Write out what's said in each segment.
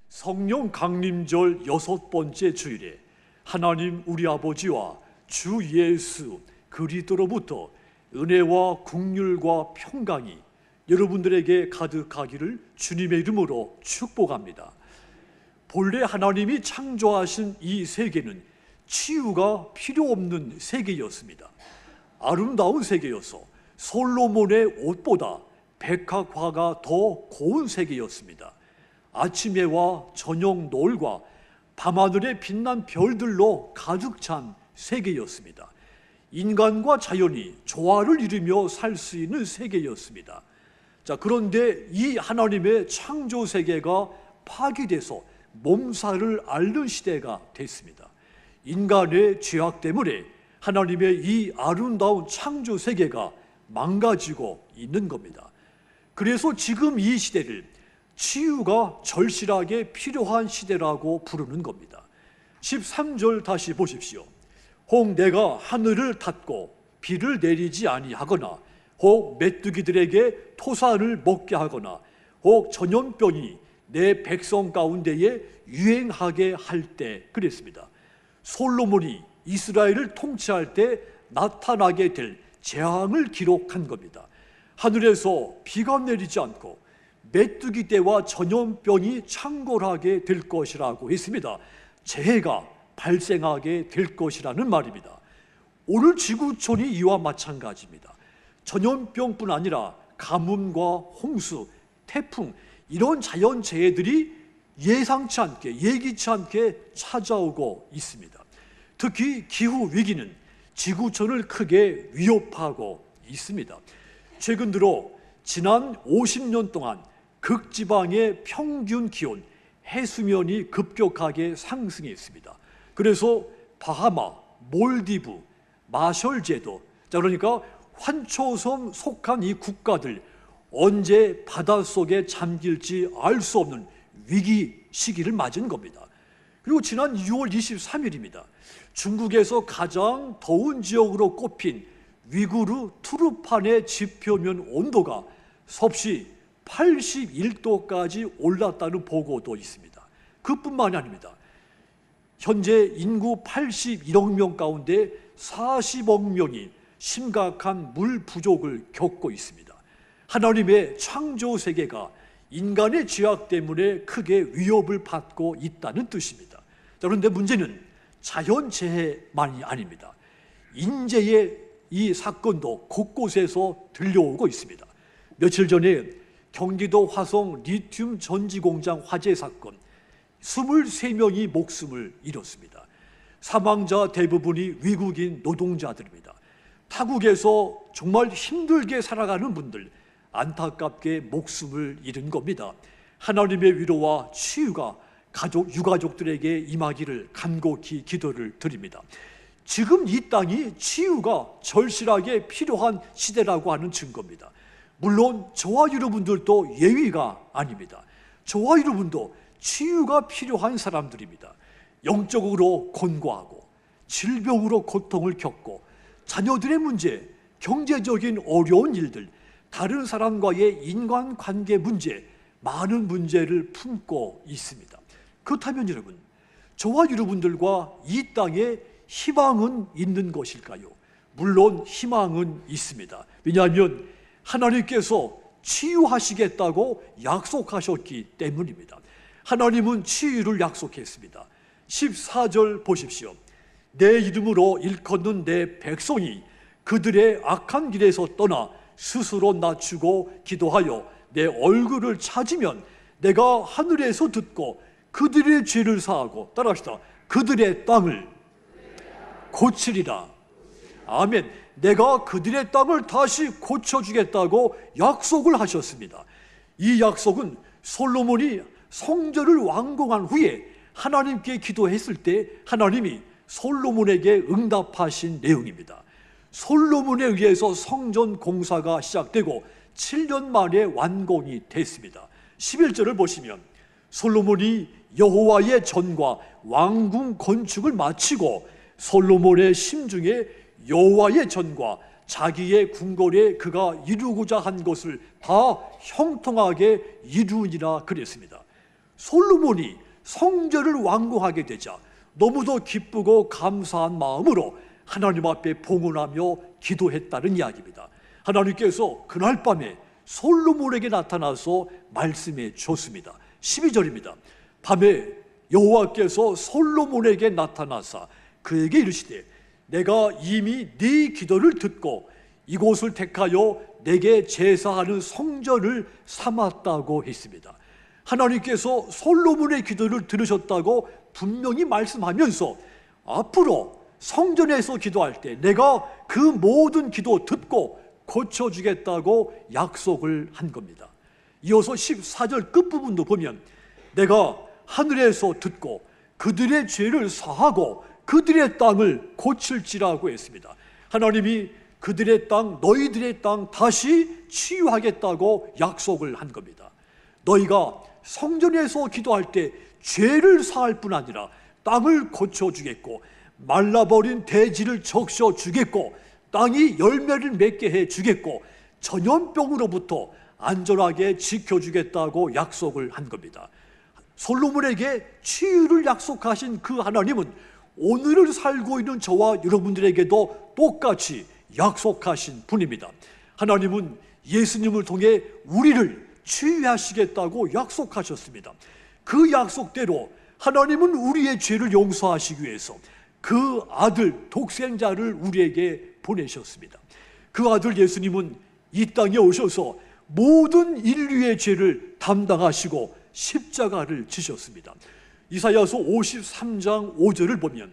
성령 강림절 6번째 주일에 하나님 우리 아버지와 주 예수 그리스도로부터 은혜와 긍휼과 평강이 여러분들에게 가득하기를 주님의 이름으로 축복합니다. 본래 하나님이 창조하신 이 세계는 치유가 필요 없는 세계였습니다. 아름다운 세계여서 솔로몬의 옷보다 백합화가 더 고운 세계였습니다. 아침 해와 저녁 노을과 밤하늘에 빛난 별들로 가득 찬 세계였습니다. 인간과 자연이 조화를 이루며 살 수 있는 세계였습니다. 그런데 이 하나님의 창조 세계가 파괴돼서 몸살을 앓는 시대가 됐습니다. 인간의 죄악 때문에 하나님의 이 아름다운 창조 세계가 망가지고 있는 겁니다. 그래서 지금 이 시대를 치유가 절실하게 필요한 시대라고 부르는 겁니다. 13절 다시 보십시오. 혹 내가 하늘을 닫고 비를 내리지 아니하거나 혹 메뚜기들에게 토사를 먹게 하거나 혹 전염병이 내 백성 가운데에 유행하게 할 때 그랬습니다. 솔로몬이 이스라엘을 통치할 때 나타나게 될 재앙을 기록한 겁니다. 하늘에서 비가 내리지 않고 메뚜기 떼와 전염병이 창궐하게 될 것이라고 했습니다. 재해가 발생하게 될 것이라는 말입니다. 오늘 지구촌이 이와 마찬가지입니다. 전염병뿐 아니라 가뭄과 홍수, 태풍 이런 자연재해들이 예상치 않게 예기치 않게 찾아오고 있습니다. 특히 기후위기는 지구촌을 크게 위협하고 있습니다. 최근 들어 지난 50년 동안 극지방의 평균 기온, 해수면이 급격하게 상승했습니다. 그래서 바하마, 몰디브, 마셜제도, 그러니까 환초섬 속한 이 국가들 언제 바닷속에 잠길지 알 수 없는 위기 시기를 맞은 겁니다. 그리고 지난 6월 23일입니다. 중국에서 가장 더운 지역으로 꼽힌 위구르 투르판의 지표면 온도가 섭씨 81도까지 올랐다는 보고도 있습니다. 그뿐만이 아닙니다. 현재 인구 81억 명 가운데 40억 명이 심각한 물 부족을 겪고 있습니다. 하나님의 창조 세계가 인간의 죄악 때문에 크게 위협을 받고 있다는 뜻입니다. 그런데 문제는 자연재해만이 아닙니다. 인재의 이 사건도 곳곳에서 들려오고 있습니다. 며칠 전에 경기도 화성 리튬 전지공장 화재 사건 23명이 목숨을 잃었습니다. 사망자 대부분이 외국인 노동자들입니다. 타국에서 정말 힘들게 살아가는 분들 안타깝게 목숨을 잃은 겁니다. 하나님의 위로와 치유가 유가족들에게 임하기를 간곡히 기도를 드립니다. 지금 이 땅이 치유가 절실하게 필요한 시대라고 하는 증거입니다. 물론 저와 여러분들도 예외가 아닙니다. 저와 여러분도 치유가 필요한 사람들입니다. 영적으로 곤고하고 질병으로 고통을 겪고 자녀들의 문제, 경제적인 어려운 일들, 다른 사람과의 인간관계 문제, 많은 문제를 품고 있습니다. 그렇다면 여러분, 저와 여러분들과 이 땅에 희망은 있는 것일까요? 물론 희망은 있습니다. 왜냐하면 하나님께서 치유하시겠다고 약속하셨기 때문입니다. 하나님은 치유를 약속했습니다. 14절 보십시오. 내 이름으로 일컫는 내 백성이 그들의 악한 길에서 떠나 스스로 낮추고 기도하여 내 얼굴을 찾으면 내가 하늘에서 듣고 그들의 죄를 사하고, 따라합시다, 그들의 땅을 고치리라. 아멘. 내가 그들의 땅을 다시 고쳐주겠다고 약속을 하셨습니다. 이 약속은 솔로몬이 성전을 완공한 후에 하나님께 기도했을 때 하나님이 솔로몬에게 응답하신 내용입니다. 솔로몬에 의해서 성전 공사가 시작되고 7년 만에 완공이 됐습니다. 11절을 보시면 솔로몬이 여호와의 전과 왕궁 건축을 마치고 솔로몬의 심중에 여호와의 전과 자기의 궁궐에 그가 이루고자 한 것을 다 형통하게 이루니라 그랬습니다. 솔로몬이 성전을 완공하게 되자 너무도 기쁘고 감사한 마음으로 하나님 앞에 봉헌하며 기도했다는 이야기입니다. 하나님께서 그날 밤에 솔로몬에게 나타나서 말씀해 줬습니다. 12절입니다. 밤에 여호와께서 솔로몬에게 나타나사 그에게 이르시되 내가 이미 네 기도를 듣고 이곳을 택하여 내게 제사하는 성전을 삼았다고 했습니다. 하나님께서 솔로몬의 기도를 들으셨다고 분명히 말씀하면서 앞으로 성전에서 기도할 때 내가 그 모든 기도 듣고 고쳐주겠다고 약속을 한 겁니다. 이어서 14절 끝부분도 보면 내가 하늘에서 듣고 그들의 죄를 사하고 그들의 땅을 고칠지라고 했습니다. 하나님이 그들의 땅, 너희들의 땅 다시 치유하겠다고 약속을 한 겁니다. 너희가 성전에서 기도할 때 죄를 사할 뿐 아니라 땅을 고쳐주겠고 말라버린 대지를 적셔주겠고 땅이 열매를 맺게 해주겠고 전염병으로부터 안전하게 지켜주겠다고 약속을 한 겁니다. 솔로몬에게 치유를 약속하신 그 하나님은 오늘을 살고 있는 저와 여러분들에게도 똑같이 약속하신 분입니다. 하나님은 예수님을 통해 우리를 치유하시겠다고 약속하셨습니다. 그 약속대로 하나님은 우리의 죄를 용서하시기 위해서 그 아들 독생자를 우리에게 보내셨습니다. 그 아들 예수님은 이 땅에 오셔서 모든 인류의 죄를 담당하시고 십자가를 지셨습니다. 이사야서 53장 5절을 보면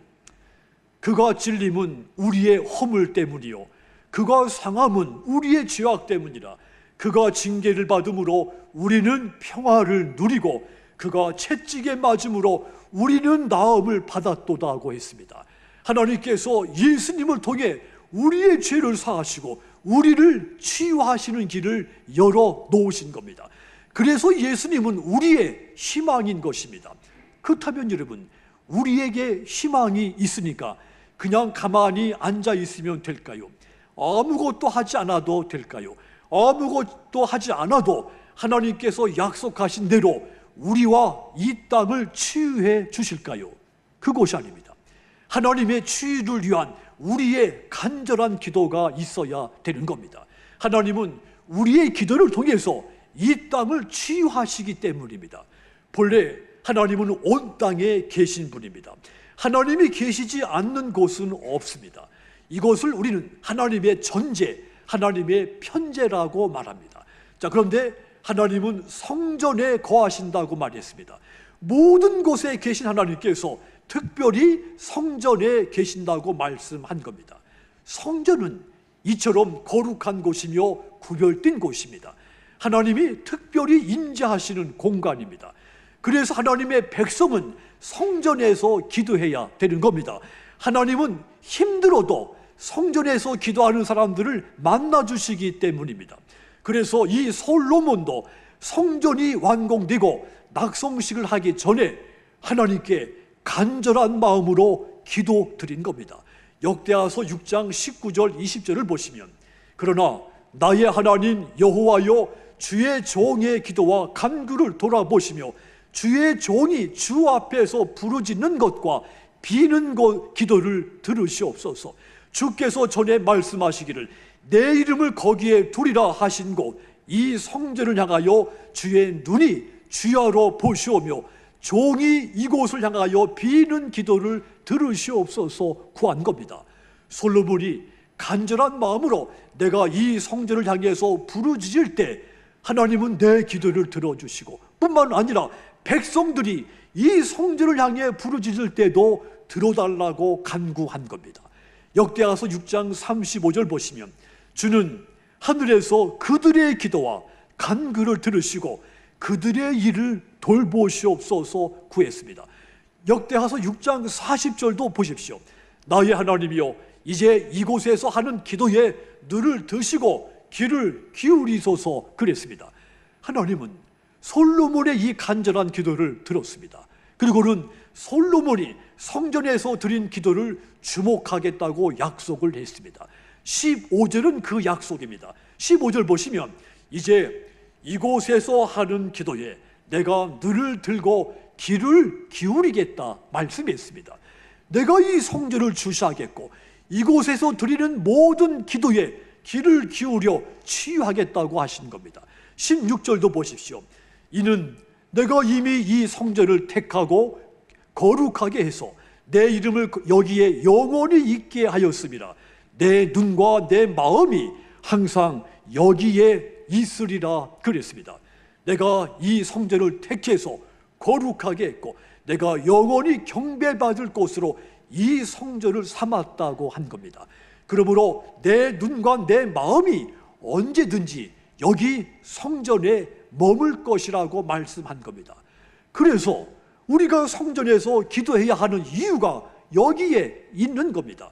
그가 찔림은 우리의 허물 때문이요 그가 상함은 우리의 죄악 때문이라 그가 징계를 받음으로 우리는 평화를 누리고 그가 채찍에 맞음으로 우리는 나음을 받았도다 하고 했습니다. 하나님께서 예수님을 통해 우리의 죄를 사하시고 우리를 치유하시는 길을 열어 놓으신 겁니다. 그래서 예수님은 우리의 희망인 것입니다. 그렇다면 여러분, 우리에게 희망이 있으니까 그냥 가만히 앉아 있으면 될까요? 아무것도 하지 않아도 될까요? 아무것도 하지 않아도 하나님께서 약속하신 대로 우리와 이 땅을 치유해 주실까요? 그것이 아닙니다. 하나님의 치유를 위한 우리의 간절한 기도가 있어야 되는 겁니다. 하나님은 우리의 기도를 통해서 이 땅을 치유하시기 때문입니다. 본래 하나님은 온 땅에 계신 분입니다. 하나님이 계시지 않는 곳은 없습니다. 이것을 우리는 하나님의 전제, 하나님의 편제라고 말합니다. 자, 그런데 하나님은 성전에 거하신다고 말했습니다. 모든 곳에 계신 하나님께서 특별히 성전에 계신다고 말씀한 겁니다. 성전은 이처럼 거룩한 곳이며 구별된 곳입니다. 하나님이 특별히 임재하시는 공간입니다. 그래서 하나님의 백성은 성전에서 기도해야 되는 겁니다. 하나님은 힘들어도 성전에서 기도하는 사람들을 만나주시기 때문입니다. 그래서 이 솔로몬도 성전이 완공되고 낙성식을 하기 전에 하나님께 간절한 마음으로 기도드린 겁니다. 역대하서 6장 19절 20절을 보시면 그러나 나의 하나님 여호와여 주의 종의 기도와 간구를 돌아보시며 주의 종이 주 앞에서 부르짖는 것과 비는 것 기도를 들으시옵소서. 주께서 전에 말씀하시기를 내 이름을 거기에 두리라 하신 곳 이 성전을 향하여 주의 눈이 주야로 보시오며 종이 이곳을 향하여 비는 기도를 들으시옵소서 구한 겁니다. 솔로몬이 간절한 마음으로 내가 이 성전을 향해서 부르짖을 때 하나님은 내 기도를 들어주시고 뿐만 아니라 백성들이 이 성전을 향해 부르짖을 때도 들어달라고 간구한 겁니다. 역대하서 6장 35절 보시면 주는 하늘에서 그들의 기도와 간구를 들으시고 그들의 일을 돌보시옵소서 구했습니다. 역대하서 6장 40절도 보십시오. 나의 하나님이여 이제 이곳에서 하는 기도에 눈을 드시고 귀를 기울이소서 그랬습니다. 하나님은 솔로몬의 이 간절한 기도를 들었습니다. 그리고는 솔로몬이 성전에서 드린 기도를 주목하겠다고 약속을 했습니다. 15절은 그 약속입니다. 15절 보시면 이제 이곳에서 하는 기도에 내가 너를 들고 귀를 기울이겠다 말씀했습니다. 내가 이 성전을 주시하겠고 이곳에서 드리는 모든 기도에 귀를 기울여 치유하겠다고 하신 겁니다. 16절도 보십시오. 이는 내가 이미 이 성전을 택하고 거룩하게 해서 내 이름을 여기에 영원히 있게 하였습니다. 내 눈과 내 마음이 항상 여기에 있으리라 그랬습니다. 내가 이 성전을 택해서 거룩하게 했고 내가 영원히 경배받을 곳으로 이 성전을 삼았다고 한 겁니다. 그러므로 내 눈과 내 마음이 언제든지 여기 성전에 머물 것이라고 말씀한 겁니다. 그래서 우리가 성전에서 기도해야 하는 이유가 여기에 있는 겁니다.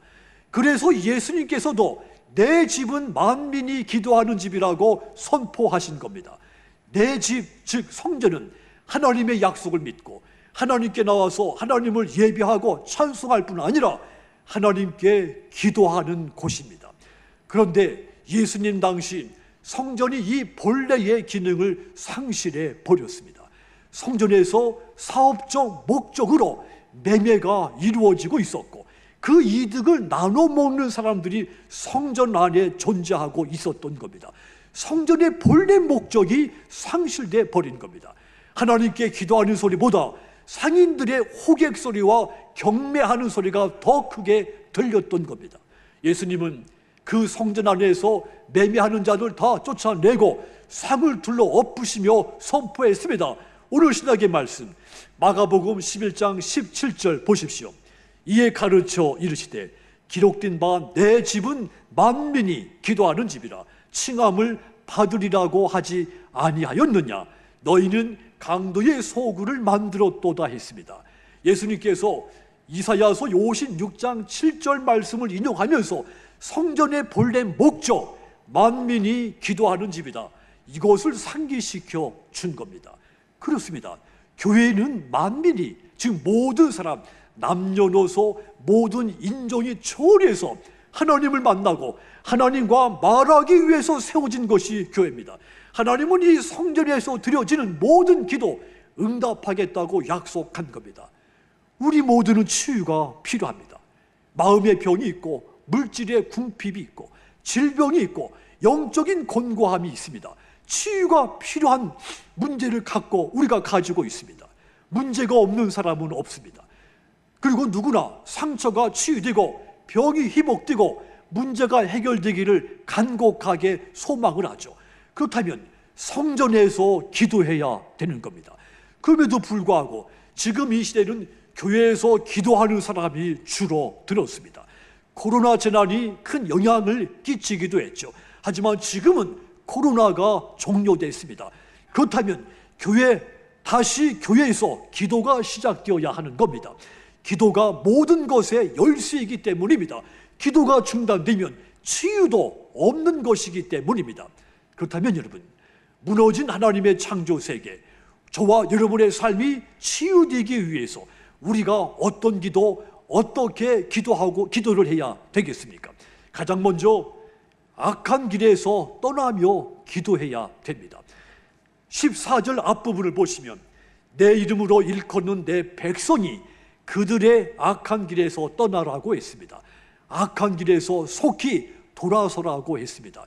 그래서 예수님께서도 내 집은 만민이 기도하는 집이라고 선포하신 겁니다. 내 집, 즉 성전은 하나님의 약속을 믿고 하나님께 나와서 하나님을 예배하고 찬송할 뿐 아니라 하나님께 기도하는 곳입니다. 그런데 예수님 당시 성전이 이 본래의 기능을 상실해 버렸습니다. 성전에서 사업적 목적으로 매매가 이루어지고 있었고 그 이득을 나눠 먹는 사람들이 성전 안에 존재하고 있었던 겁니다. 성전의 본래 목적이 상실돼 버린 겁니다. 하나님께 기도하는 소리보다 상인들의 호객 소리와 경매하는 소리가 더 크게 들렸던 겁니다. 예수님은 그 성전 안에서 매매하는 자들 다 쫓아내고 상을 둘러 엎으시며 선포했습니다. 오늘 신학의 말씀 마가복음 11장 17절 보십시오. 이에 가르쳐 이르시되 기록된 바 내 집은 만민이 기도하는 집이라 칭함을 받으리라고 하지 아니하였느냐. 너희는 강도의 소굴을 만들었도다 했습니다. 예수님께서 이사야서 56장 7절 말씀을 인용하면서 성전의 본래 목적 만민이 기도하는 집이다, 이것을 상기시켜 준 겁니다. 그렇습니다. 교회는 만민이, 즉 모든 사람, 남녀노소 모든 인종이 초월해서 하나님을 만나고 하나님과 말하기 위해서 세워진 것이 교회입니다. 하나님은 이 성전에서 드려지는 모든 기도 응답하겠다고 약속한 겁니다. 우리 모두는 치유가 필요합니다. 마음의 병이 있고 물질의 궁핍이 있고 질병이 있고 영적인 곤고함이 있습니다. 치유가 필요한 문제를 갖고 우리가 가지고 있습니다. 문제가 없는 사람은 없습니다. 그리고 누구나 상처가 치유되고 병이 회복되고 문제가 해결되기를 간곡하게 소망을 하죠. 그렇다면 성전에서 기도해야 되는 겁니다. 그럼에도 불구하고 지금 이 시대는 교회에서 기도하는 사람이 줄어들었습니다. 코로나 재난이 큰 영향을 끼치기도 했죠. 하지만 지금은 코로나가 종료됐습니다. 그렇다면 다시 교회에서 기도가 시작되어야 하는 겁니다. 기도가 모든 것의 열쇠이기 때문입니다. 기도가 중단되면 치유도 없는 것이기 때문입니다. 그렇다면 여러분, 무너진 하나님의 창조 세계, 저와 여러분의 삶이 치유되기 위해서 우리가 어떤 기도, 어떻게 기도를 해야 되겠습니까? 가장 먼저 악한 길에서 떠나며 기도해야 됩니다. 14절 앞부분을 보시면 내 이름으로 일컫는 내 백성이 그들의 악한 길에서 떠나라고 했습니다. 악한 길에서 속히 돌아서라고 했습니다.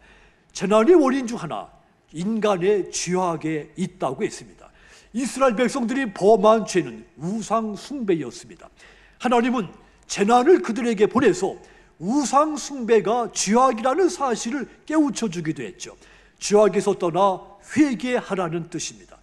재난의 원인 중 하나, 인간의 죄악에 있다고 했습니다. 이스라엘 백성들이 범한 죄는 우상 숭배였습니다. 하나님은 재난을 그들에게 보내서 우상 숭배가 죄악이라는 사실을 깨우쳐 주기도 했죠. 죄악에서 떠나 회개하라는 뜻입니다.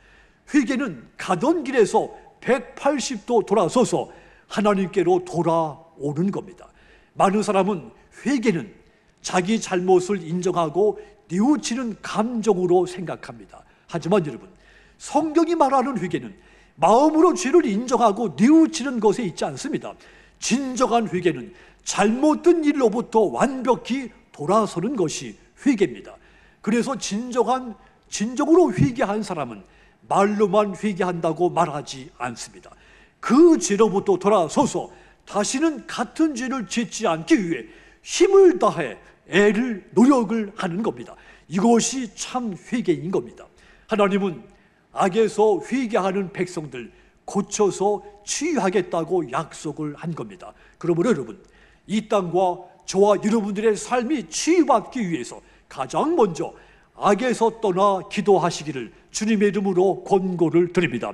회개는 가던 길에서 180도 돌아서서 하나님께로 돌아오는 겁니다. 많은 사람은 회개는 자기 잘못을 인정하고 뉘우치는 감정으로 생각합니다. 하지만 여러분, 성경이 말하는 회개는 마음으로 죄를 인정하고 뉘우치는 것에 있지 않습니다. 진정한 회개는 잘못된 일로부터 완벽히 돌아서는 것이 회개입니다. 그래서 진정으로 회개한 사람은 말로만 회개한다고 말하지 않습니다. 그 죄로부터 돌아서서 다시는 같은 죄를 짓지 않기 위해 힘을 다해 노력을 하는 겁니다. 이것이 참 회개인 겁니다. 하나님은 악에서 회개하는 백성들 고쳐서 치유하겠다고 약속을 한 겁니다. 그러므로 여러분, 이 땅과 저와 여러분들의 삶이 치유받기 위해서 가장 먼저 악에서 떠나 기도하시기를 주님의 이름으로 권고를 드립니다.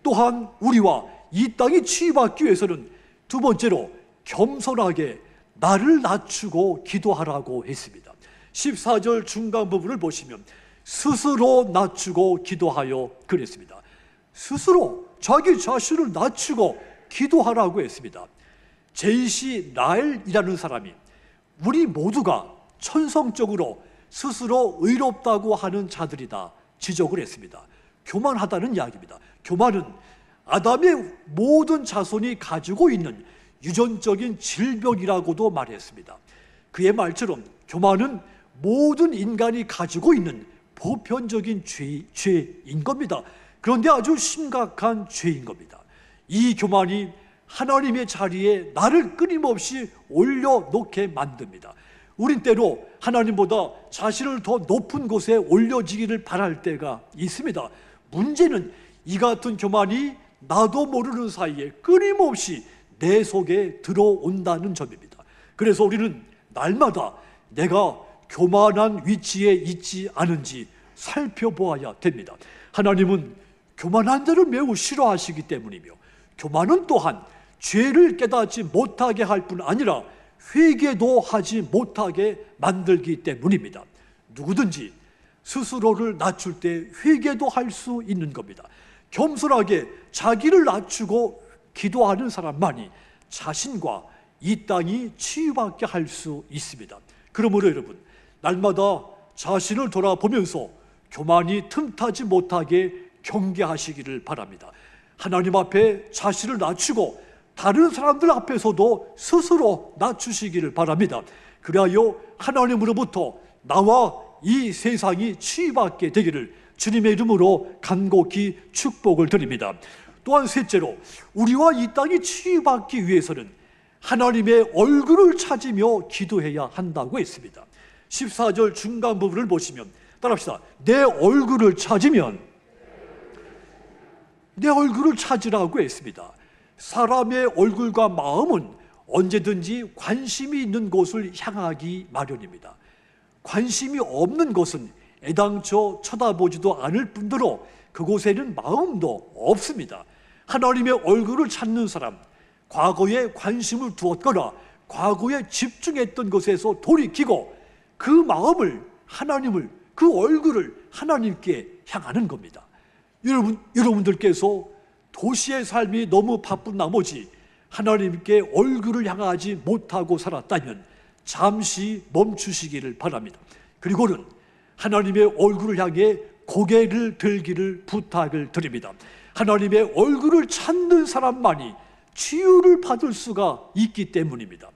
또한 우리와 이 땅이 치유받기 위해서는 두 번째로 겸손하게 나를 낮추고 기도하라고 했습니다. 14절 중간 부분을 보시면 스스로 낮추고 기도하여 그랬습니다. 스스로 자기 자신을 낮추고 기도하라고 했습니다. 제이시 라엘이라는 사람이 우리 모두가 천성적으로 스스로 의롭다고 하는 자들이다 지적을 했습니다. 교만하다는 이야기입니다. 교만은 아담의 모든 자손이 가지고 있는 유전적인 질병이라고도 말했습니다. 그의 말처럼 교만은 모든 인간이 가지고 있는 보편적인 죄인 겁니다. 그런데 아주 심각한 죄인 겁니다. 이 교만이 하나님의 자리에 나를 끊임없이 올려놓게 만듭니다. 우린 때로 하나님보다 자신을 더 높은 곳에 올려지기를 바랄 때가 있습니다. 문제는 이 같은 교만이 나도 모르는 사이에 끊임없이 내 속에 들어온다는 점입니다. 그래서 우리는 날마다 내가 교만한 위치에 있지 않은지 살펴보아야 됩니다. 하나님은 교만한 자를 매우 싫어하시기 때문이며, 교만은 또한 죄를 깨닫지 못하게 할 뿐 아니라 회개도 하지 못하게 만들기 때문입니다. 누구든지 스스로를 낮출 때 회개도 할 수 있는 겁니다. 겸손하게 자기를 낮추고 기도하는 사람만이 자신과 이 땅이 치유받게 할 수 있습니다. 그러므로 여러분, 날마다 자신을 돌아보면서 교만이 틈타지 못하게 경계하시기를 바랍니다. 하나님 앞에 자신을 낮추고 다른 사람들 앞에서도 스스로 낮추시기를 바랍니다. 그리하여 하나님으로부터 나와 이 세상이 치유받게 되기를 주님의 이름으로 간곡히 축복을 드립니다. 또한 셋째로, 우리와 이 땅이 치유받기 위해서는 하나님의 얼굴을 찾으며 기도해야 한다고 했습니다. 14절 중간 부분을 보시면 따라합시다. 내 얼굴을 찾으면, 내 얼굴을 찾으라고 했습니다. 사람의 얼굴과 마음은 언제든지 관심이 있는 곳을 향하기 마련입니다. 관심이 없는 곳은 애당초 쳐다보지도 않을 뿐더러 그곳에는 마음도 없습니다. 하나님의 얼굴을 찾는 사람, 과거에 관심을 두었거나 과거에 집중했던 것에서 돌이키고 그 마음을, 하나님을, 그 얼굴을 하나님께 향하는 겁니다. 여러분들께서 도시의 삶이 너무 바쁜 나머지 하나님께 얼굴을 향하지 못하고 살았다면 잠시 멈추시기를 바랍니다. 그리고는 하나님의 얼굴을 향해 고개를 들기를 부탁을 드립니다. 하나님의 얼굴을 찾는 사람만이 치유를 받을 수가 있기 때문입니다.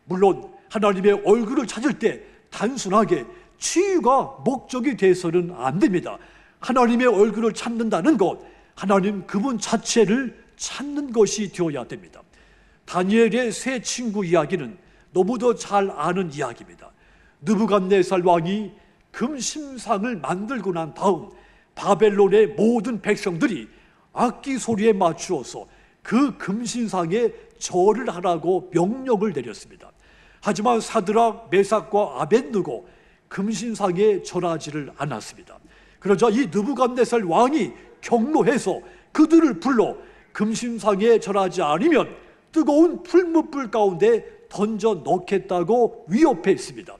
물론 하나님의 얼굴을 찾을 때 단순하게 치유가 목적이 돼서는 안 됩니다. 하나님의 얼굴을 찾는다는 것, 하나님 그분 자체를 찾는 것이 되어야 됩니다. 다니엘의 세 친구 이야기는 너무도 잘 아는 이야기입니다. 느부갓네살 왕이 금심상을 만들고 난 다음 바벨론의 모든 백성들이 악기 소리에 맞추어서 그 금신상에 절을 하라고 명령을 내렸습니다. 하지만 사드락, 메삭과 아벳느고 금신상에 절하지를 않았습니다. 그러자 이 느부갓네살 왕이 경노해서 그들을 불러 금신상에 절하지 않으면 뜨거운 풀무불 가운데 던져 넣겠다고 위협했습니다.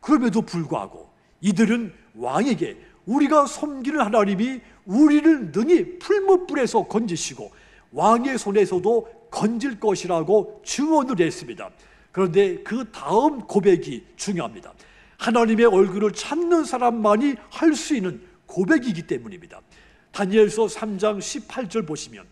그럼에도 불구하고 이들은 왕에게 우리가 섬기는 하나님이 우리를 능히 풀무불에서 건지시고 왕의 손에서도 건질 것이라고 증언을 했습니다. 그런데 그 다음 고백이 중요합니다. 하나님의 얼굴을 찾는 사람만이 할 수 있는 고백이기 때문입니다. 다니엘서 3장 18절 보시면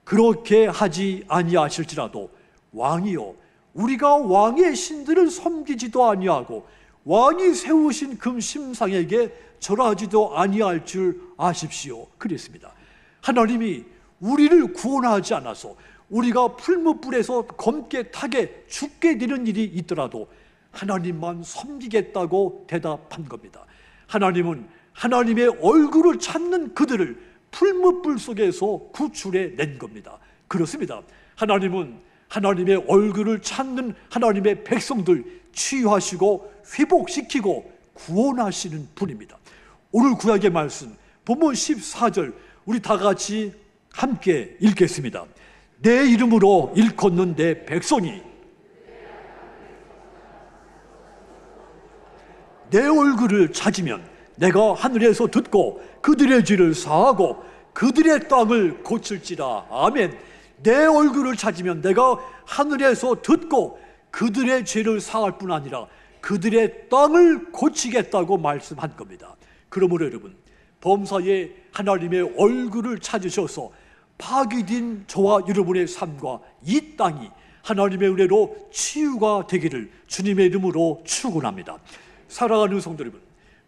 그렇게 하지 아니하실지라도 왕이여 우리가 왕의 신들을 섬기지도 아니하고 왕이 세우신 금심상에게 절하지도 아니할 줄 아십시오. 그랬습니다. 하나님이 우리를 구원하지 않아서 우리가 풀무불에서 검게 타게 죽게 되는 일이 있더라도 하나님만 섬기겠다고 대답한 겁니다. 하나님은 하나님의 얼굴을 찾는 그들을 풀무불 속에서 구출해 낸 겁니다. 그렇습니다. 하나님은 하나님의 얼굴을 찾는 하나님의 백성들 치유하시고 회복시키고 구원하시는 분입니다. 오늘 구약의 말씀 본문 14절 우리 다 같이 함께 읽겠습니다. 내 이름으로 일컫는 내 백성이 내 얼굴을 찾으면 내가 하늘에서 듣고 그들의 죄를 사하고 그들의 땅을 고칠지라. 아멘. 내 얼굴을 찾으면 내가 하늘에서 듣고 그들의 죄를 사할 뿐 아니라 그들의 땅을 고치겠다고 말씀한 겁니다. 그러므로 여러분, 범사에 하나님의 얼굴을 찾으셔서 파괴된 저와 여러분의 삶과 이 땅이 하나님의 은혜로 치유가 되기를 주님의 이름으로 축원합니다. 사랑하는 성도 여러분,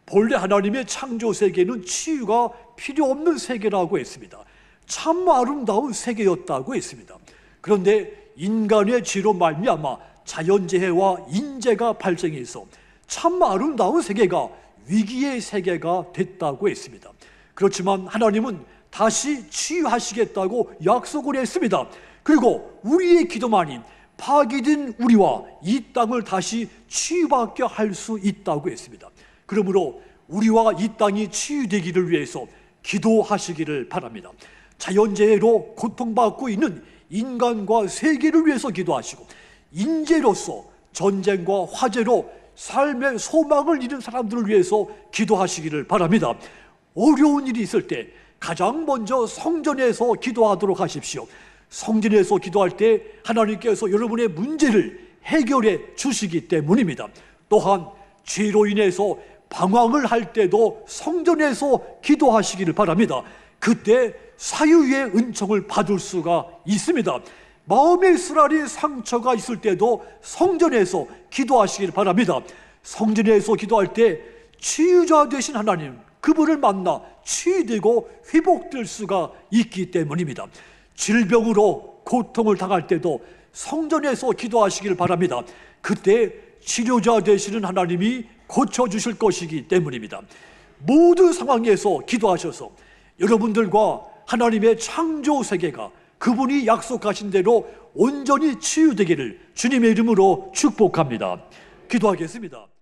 본래 하나님의 창조 세계는 치유가 필요 없는 세계라고 했습니다. 참 아름다운 세계였다고 했습니다. 그런데 인간의 죄로 말미암아 자연재해와 인재가 발생해서 참 아름다운 세계가 위기의 세계가 됐다고 했습니다. 그렇지만 하나님은 다시 치유하시겠다고 약속을 했습니다. 그리고 우리의 기도만이 파괴된 우리와 이 땅을 다시 치유받게 할 수 있다고 했습니다. 그러므로 우리와 이 땅이 치유되기를 위해서 기도하시기를 바랍니다. 자연재해로 고통받고 있는 인간과 세계를 위해서 기도하시고, 인재로서 전쟁과 화재로 삶의 소망을 잃은 사람들을 위해서 기도하시기를 바랍니다. 어려운 일이 있을 때 가장 먼저 성전에서 기도하도록 하십시오. 성전에서 기도할 때 하나님께서 여러분의 문제를 해결해 주시기 때문입니다. 또한 죄로 인해서 방황을 할 때도 성전에서 기도하시기를 바랍니다. 그때 사유의 은총을 받을 수가 있습니다. 마음에 쓰라린 상처가 있을 때도 성전에서 기도하시기를 바랍니다. 성전에서 기도할 때 치유자 되신 하나님, 그분을 만나 치유되고 회복될 수가 있기 때문입니다. 질병으로 고통을 당할 때도 성전에서 기도하시기를 바랍니다. 그때 치료자 되시는 하나님이 고쳐주실 것이기 때문입니다. 모든 상황에서 기도하셔서 여러분들과 하나님의 창조 세계가 그분이 약속하신 대로 온전히 치유되기를 주님의 이름으로 축복합니다. 기도하겠습니다.